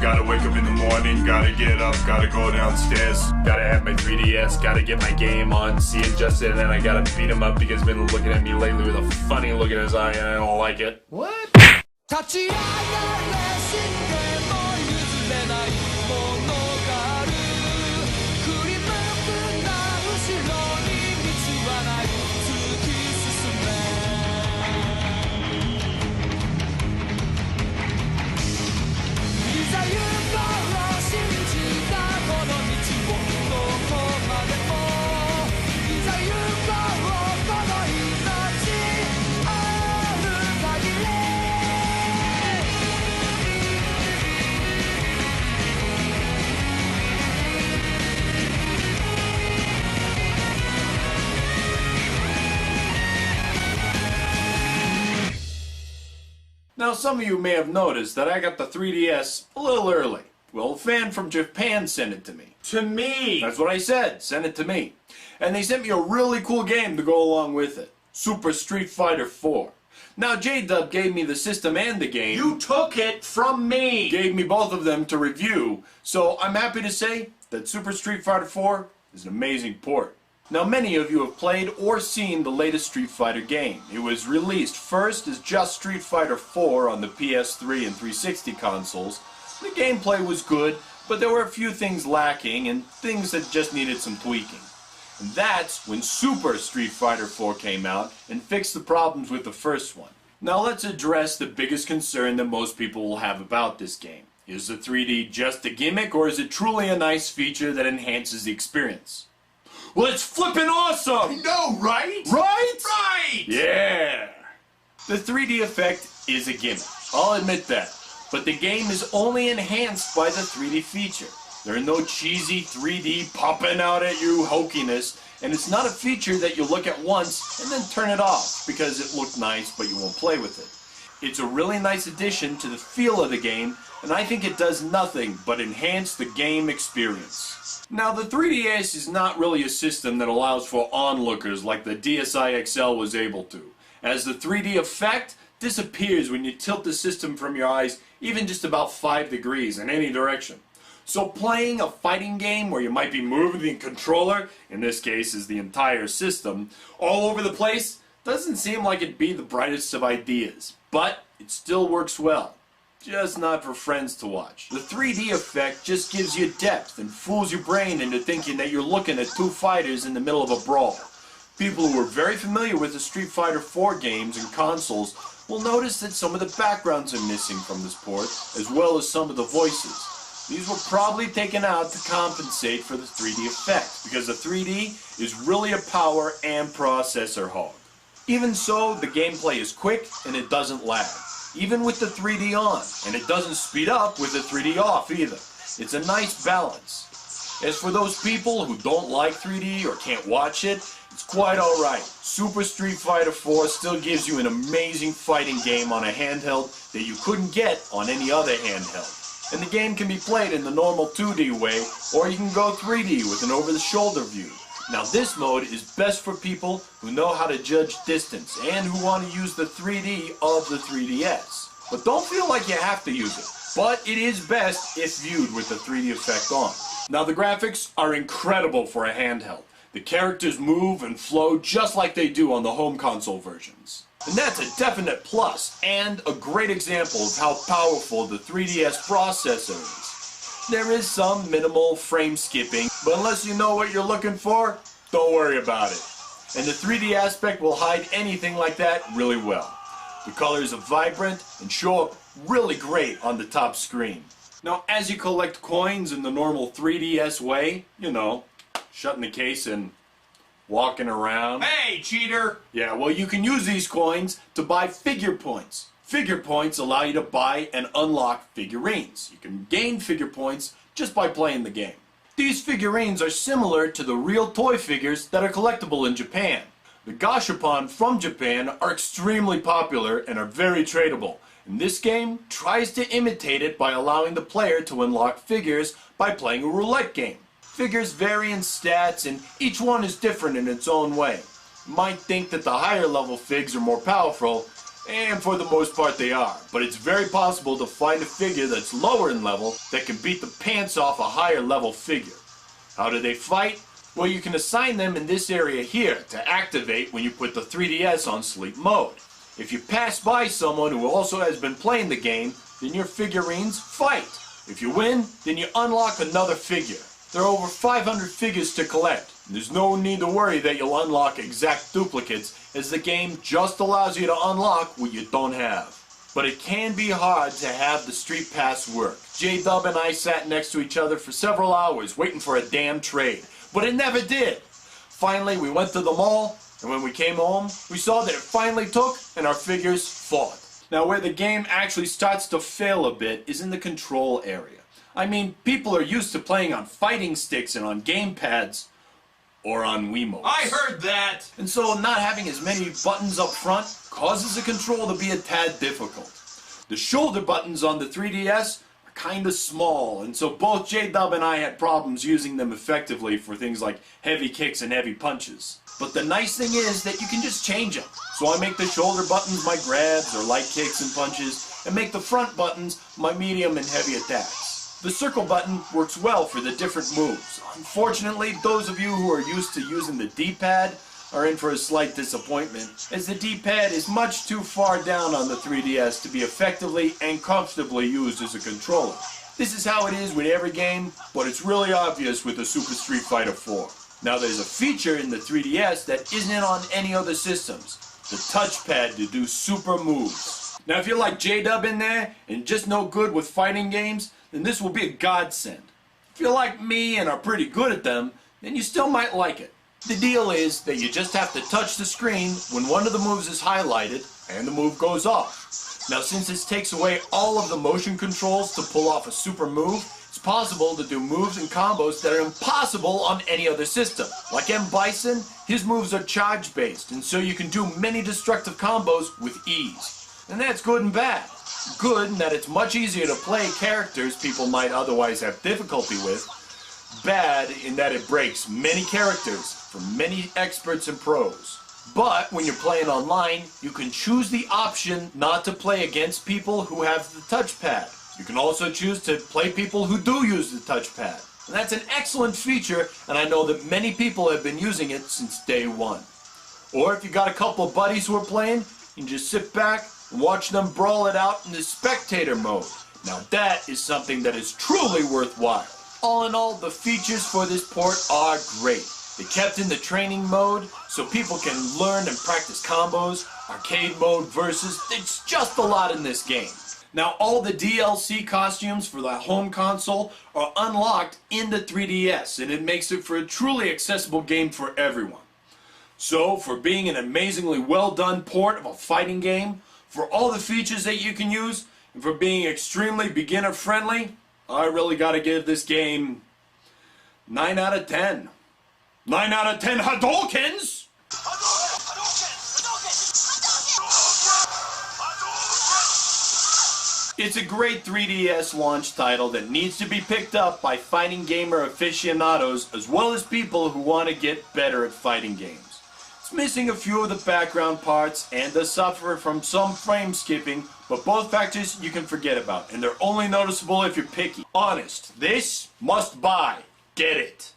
Gotta wake up in the morning, gotta get up, gotta go downstairs, gotta have my 3DS, gotta get my game on, seeing Justin, and then I gotta beat him up because he's been looking at me lately with a funny look in his eye and I don't like it. What? Now some of you may have noticed that I got the 3DS a little early. Well, a fan from Japan sent it to me. To me! That's what I said, send it to me. And they sent me a really cool game to go along with it. Super Street Fighter 4. Now J-Dub gave me the system and the game. You took it from me! Gave me both of them to review. So I'm happy to say that Super Street Fighter 4 is an amazing port. Now many of you have played or seen the latest Street Fighter game. It was released first as just Street Fighter 4 on the PS3 and 360 consoles. The gameplay was good, but there were a few things lacking and things that just needed some tweaking. And that's when Super Street Fighter 4 came out and fixed the problems with the first one. Now let's address the biggest concern that most people will have about this game. Is the 3D just a gimmick, or is it truly a nice feature that enhances the experience? Well, it's flippin' awesome! No, right? Right? Right! Yeah! The 3D effect is a gimmick. I'll admit that. But the game is only enhanced by the 3D feature. There are no cheesy 3D popping out at you hokiness, and it's not a feature that you look at once and then turn it off because it looked nice but you won't play with it. It's a really nice addition to the feel of the game, and I think it does nothing but enhance the game experience. Now the 3DS is not really a system that allows for onlookers like the DSi XL was able to, as the 3D effect disappears when you tilt the system from your eyes even just about 5 degrees in any direction. So playing a fighting game where you might be moving the controller, in this case is the entire system, all over the place doesn't seem like it'd be the brightest of ideas, but it still works well. Just not for friends to watch. The 3D effect just gives you depth and fools your brain into thinking that you're looking at two fighters in the middle of a brawl. People who are very familiar with the Street Fighter 4 games and consoles will notice that some of the backgrounds are missing from this port, as well as some of the voices. These were probably taken out to compensate for the 3D effect, because the 3D is really a power and processor hog. Even so, the gameplay is quick and it doesn't lag, even with the 3D on, and it doesn't speed up with the 3D off either. It's a nice balance. As for those people who don't like 3D or can't watch it, it's quite alright. Super Street Fighter 4 still gives you an amazing fighting game on a handheld that you couldn't get on any other handheld. And the game can be played in the normal 2D way, or you can go 3D with an over-the-shoulder view. Now this mode is best for people who know how to judge distance and who want to use the 3D of the 3DS. But don't feel like you have to use it. But it is best if viewed with the 3D effect on. Now the graphics are incredible for a handheld. The characters move and flow just like they do on the home console versions. And that's a definite plus and a great example of how powerful the 3DS processor is. There is some minimal frame skipping, but unless you know what you're looking for, don't worry about it. And the 3D aspect will hide anything like that really well. The colors are vibrant and show up really great on the top screen. Now as you collect coins in the normal 3DS way, you know, shutting the case and walking around. Hey, cheater! Yeah, well you can use these coins to buy figure points. Figure points allow you to buy and unlock figurines. You can gain figure points just by playing the game. These figurines are similar to the real toy figures that are collectible in Japan. The gashapon from Japan are extremely popular and are very tradable. And this game tries to imitate it by allowing the player to unlock figures by playing a roulette game. Figures vary in stats and each one is different in its own way. You might think that the higher level figs are more powerful, and for the most part they are, but it's very possible to find a figure that's lower in level that can beat the pants off a higher level figure. How do they fight? Well, you can assign them in this area here to activate when you put the 3DS on sleep mode. If you pass by someone who also has been playing the game, then your figurines fight. If you win, then you unlock another figure. There are over 500 figures to collect. There's no need to worry that you'll unlock exact duplicates, as the game just allows you to unlock what you don't have. But it can be hard to have the Street Pass work. J-Dub and I sat next to each other for several hours waiting for a damn trade, but it never did. Finally, we went to the mall, and when we came home, we saw that it finally took, and our figures fought. Now, where the game actually starts to fail a bit is in the control area. I mean, people are used to playing on fighting sticks and on game pads, or on Wiimotes. I heard that! And so not having as many buttons up front causes the control to be a tad difficult. The shoulder buttons on the 3DS are kind of small, and so both J-Dub and I had problems using them effectively for things like heavy kicks and heavy punches. But the nice thing is that you can just change them. So I make the shoulder buttons my grabs or light kicks and punches, and make the front buttons my medium and heavy attacks. The circle button works well for the different moves. Unfortunately, those of you who are used to using the D-pad are in for a slight disappointment, as the D-pad is much too far down on the 3DS to be effectively and comfortably used as a controller. This is how it is with every game, but it's really obvious with the Super Street Fighter 4. Now there's a feature in the 3DS that isn't on any other systems, the touchpad to do super moves. Now if you're like J-Dub in there and just no good with fighting games, then this will be a godsend. If you're like me and are pretty good at them, then you still might like it. The deal is that you just have to touch the screen when one of the moves is highlighted and the move goes off. Now since this takes away all of the motion controls to pull off a super move, it's possible to do moves and combos that are impossible on any other system. Like M. Bison, his moves are charge based, and so you can do many destructive combos with ease. And that's good and bad. Good in that it's much easier to play characters people might otherwise have difficulty with. Bad in that it breaks many characters from many experts and pros. But when you're playing online, you can choose the option not to play against people who have the touchpad. You can also choose to play people who do use the touchpad. And that's an excellent feature, and I know that many people have been using it since day one. Or if you got a couple of buddies who are playing, you can just sit back and watch them brawl it out in the spectator mode. Now that is something that is truly worthwhile. All in all, the features for this port are great. They kept in the training mode so people can learn and practice combos, arcade mode versus, it's just a lot in this game. Now all the DLC costumes for the home console are unlocked in the 3DS, and it makes it for a truly accessible game for everyone. So for being an amazingly well done port of a fighting game, for all the features that you can use, and for being extremely beginner friendly, I really gotta give this game 9 out of 10. 9 out of 10 Hadoukens! It's a great 3DS launch title that needs to be picked up by fighting gamer aficionados as well as people who want to get better at fighting games. It's missing a few of the background parts and does suffer from some frame skipping, but both factors you can forget about, and they're only noticeable if you're picky. Honest, this must buy. Get it.